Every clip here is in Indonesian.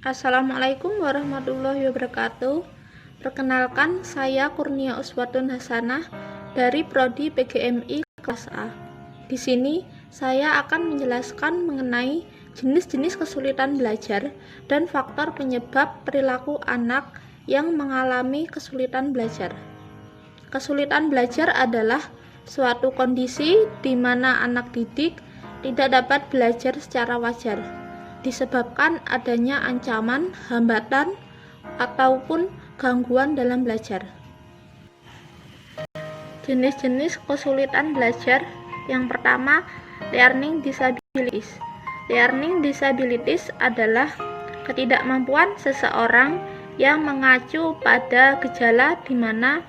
Assalamualaikum warahmatullahi wabarakatuh. Perkenalkan, saya Kurnia Uswatun Hasanah dari Prodi PGMI kelas A. Di sini saya akan menjelaskan mengenai jenis-jenis kesulitan belajar dan faktor penyebab perilaku anak yang mengalami kesulitan belajar. Kesulitan belajar adalah suatu kondisi di mana anak didik tidak dapat belajar secara wajar, disebabkan adanya ancaman, hambatan, ataupun gangguan dalam belajar. Jenis-jenis kesulitan belajar. Yang pertama, learning disabilities. Learning disabilities adalah ketidakmampuan seseorang yang mengacu pada gejala di mana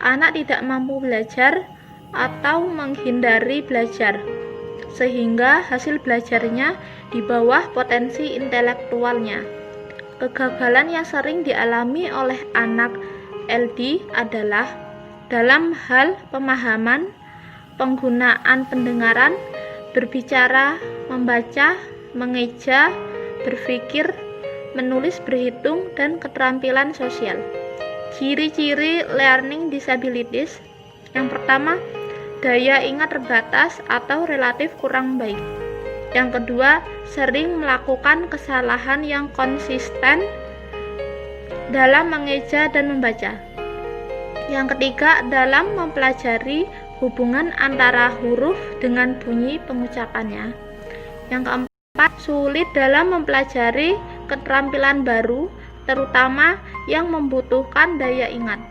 anak tidak mampu belajar atau menghindari belajar, sehingga hasil belajarnya di bawah potensi intelektualnya. Kegagalan yang sering dialami oleh anak LD adalah dalam hal pemahaman, penggunaan pendengaran, berbicara, membaca, mengeja, berpikir, menulis, berhitung, dan keterampilan sosial. Ciri-ciri learning disabilities. Yang pertama, daya ingat terbatas atau relatif kurang baik. Yang kedua, sering melakukan kesalahan yang konsisten dalam mengeja dan membaca. Yang ketiga, dalam mempelajari hubungan antara huruf dengan bunyi pengucapannya. Yang keempat, sulit dalam mempelajari keterampilan baru, terutama yang membutuhkan daya ingat.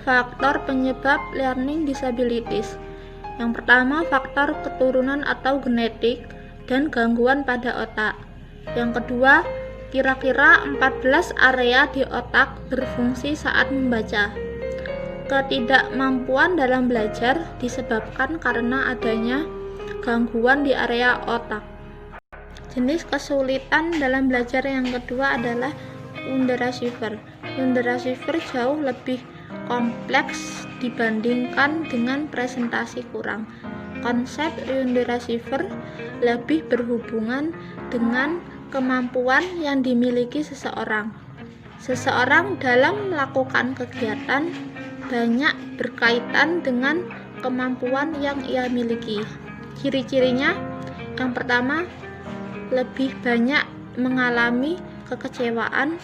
Faktor penyebab learning disabilities. Yang pertama, faktor keturunan atau genetik dan gangguan pada otak. Yang kedua, kira-kira 14 area di otak berfungsi saat membaca. Ketidakmampuan dalam belajar disebabkan karena adanya gangguan di area otak. Jenis kesulitan dalam belajar yang kedua adalah underachiever. Underachiever jauh lebih kompleks dibandingkan dengan presentasi kurang. Konsep underachiever lebih berhubungan dengan kemampuan yang dimiliki seseorang. Seseorang dalam melakukan kegiatan banyak berkaitan dengan kemampuan yang ia miliki. Ciri-cirinya, yang pertama, lebih banyak mengalami kekecewaan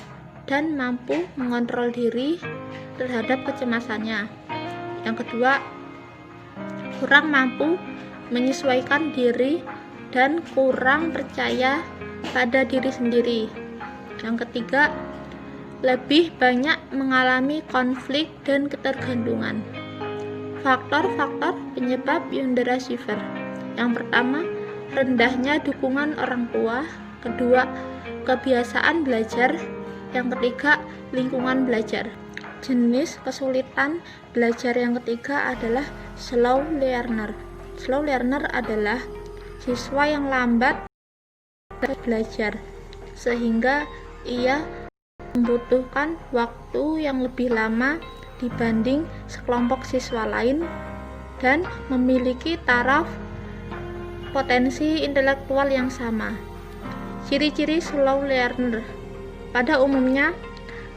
dan mampu mengontrol diri terhadap kecemasannya. Yang kedua, kurang mampu menyesuaikan diri dan kurang percaya pada diri sendiri. Yang ketiga, lebih banyak mengalami konflik dan ketergantungan. Faktor-faktor penyebab underachiever. Yang pertama, rendahnya dukungan orang tua. Kedua, kebiasaan belajar. Yang ketiga, lingkungan belajar. Jenis kesulitan belajar yang ketiga adalah slow learner. Slow learner adalah siswa yang lambat belajar, sehingga ia membutuhkan waktu yang lebih lama dibanding sekelompok siswa lain dan memiliki taraf potensi intelektual yang sama. Ciri-ciri slow learner. Pada umumnya,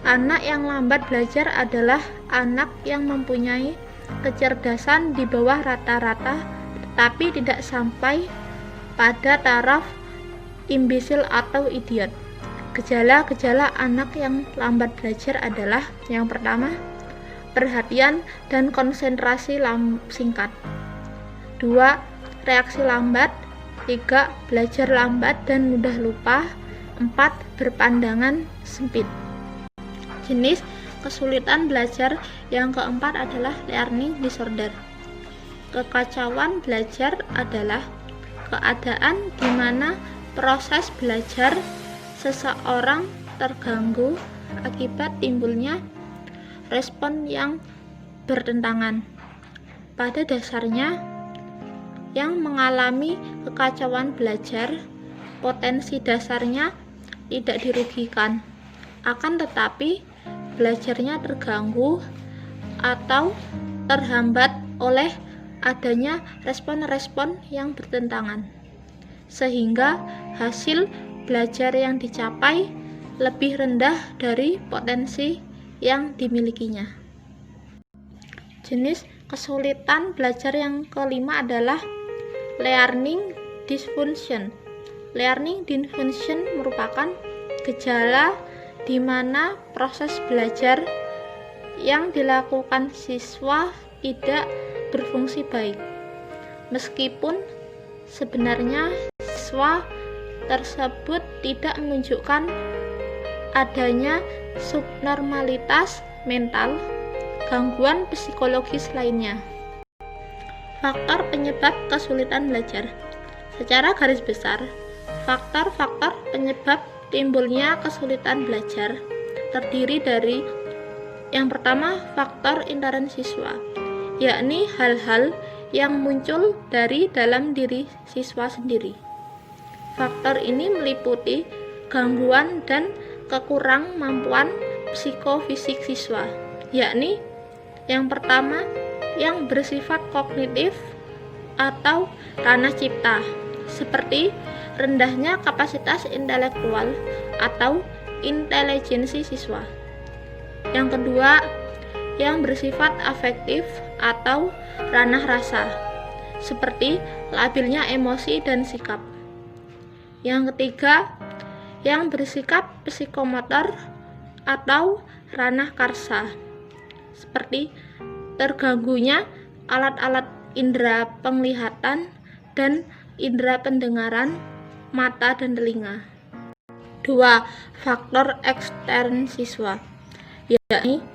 anak yang lambat belajar adalah anak yang mempunyai kecerdasan di bawah rata-rata tetapi tidak sampai pada taraf imbisil atau idiot. Gejala-gejala anak yang lambat belajar adalah yang pertama, perhatian dan konsentrasi singkat. 2. Reaksi lambat. 3. Belajar lambat dan mudah lupa. 4. Berpandangan sempit. Jenis kesulitan belajar yang keempat adalah learning disorder. Kekacauan belajar adalah keadaan di mana proses belajar seseorang terganggu akibat timbulnya respon yang bertentangan. Pada dasarnya, yang mengalami kekacauan belajar, potensi dasarnya tidak dirugikan, akan tetapi belajarnya terganggu atau terhambat oleh adanya respon-respon yang bertentangan, sehingga hasil belajar yang dicapai lebih rendah dari potensi yang dimilikinya. Jenis kesulitan belajar yang kelima adalah learning dysfunction. Learning dysfunction merupakan gejala di mana proses belajar yang dilakukan siswa tidak berfungsi baik. Meskipun sebenarnya siswa tersebut tidak menunjukkan adanya subnormalitas mental, gangguan psikologis lainnya. Faktor penyebab kesulitan belajar. Secara garis besar, faktor-faktor penyebab timbulnya kesulitan belajar terdiri dari yang pertama, faktor intern siswa, yakni hal-hal yang muncul dari dalam diri siswa sendiri. Faktor ini meliputi gangguan dan kekurangmampuan psikofisik siswa, yakni yang pertama yang bersifat kognitif atau ranah cipta, seperti rendahnya kapasitas intelektual atau intelijensi siswa. Yang kedua, yang bersifat afektif atau ranah rasa, seperti labilnya emosi dan sikap. Yang ketiga, yang bersikap psikomotor atau ranah karsa, seperti terganggunya alat-alat indera penglihatan dan indera pendengaran, mata dan telinga. 2. Faktor ekstern siswa, yakni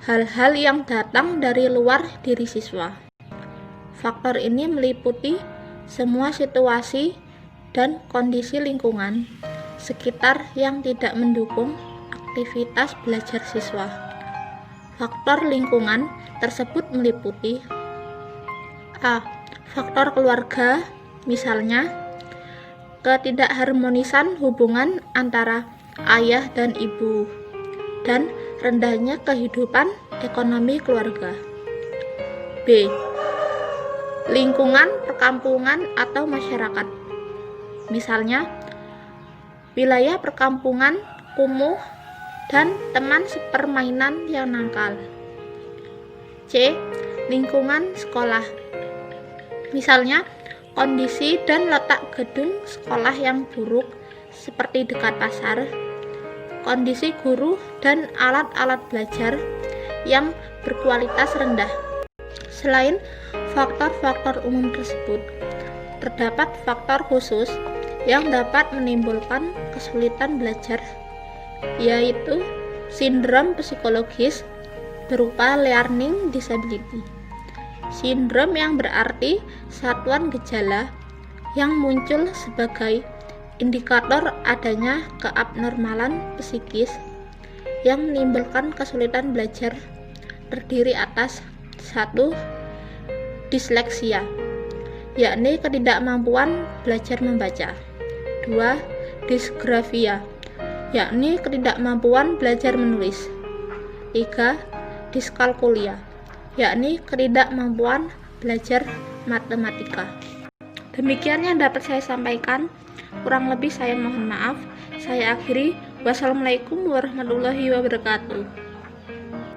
hal-hal yang datang dari luar diri siswa. Faktor ini meliputi semua situasi dan kondisi lingkungan sekitar yang tidak mendukung aktivitas belajar siswa. Faktor lingkungan tersebut meliputi A. Faktor keluarga, misalnya ketidakharmonisan hubungan antara ayah dan ibu dan rendahnya kehidupan ekonomi keluarga. B. Lingkungan perkampungan atau masyarakat, misalnya wilayah perkampungan kumuh dan teman sepermainan yang nakal. C. Lingkungan sekolah, misalnya kondisi dan letak gedung sekolah yang buruk seperti dekat pasar, kondisi guru dan alat-alat belajar yang berkualitas rendah. Selain faktor-faktor umum tersebut, terdapat faktor khusus yang dapat menimbulkan kesulitan belajar, yaitu sindrom psikologis berupa learning disability. Sindrom yang berarti satuan gejala yang muncul sebagai indikator adanya keabnormalan psikis yang menimbulkan kesulitan belajar, terdiri atas 1. Disleksia, yakni ketidakmampuan belajar membaca. 2. Disgrafia, yakni ketidakmampuan belajar menulis. 3. Diskalkulia, yakni ketidakmampuan belajar matematika. Demikian yang dapat saya sampaikan. Kurang lebih saya mohon maaf. Saya akhiri. Wassalamualaikum warahmatullahi wabarakatuh.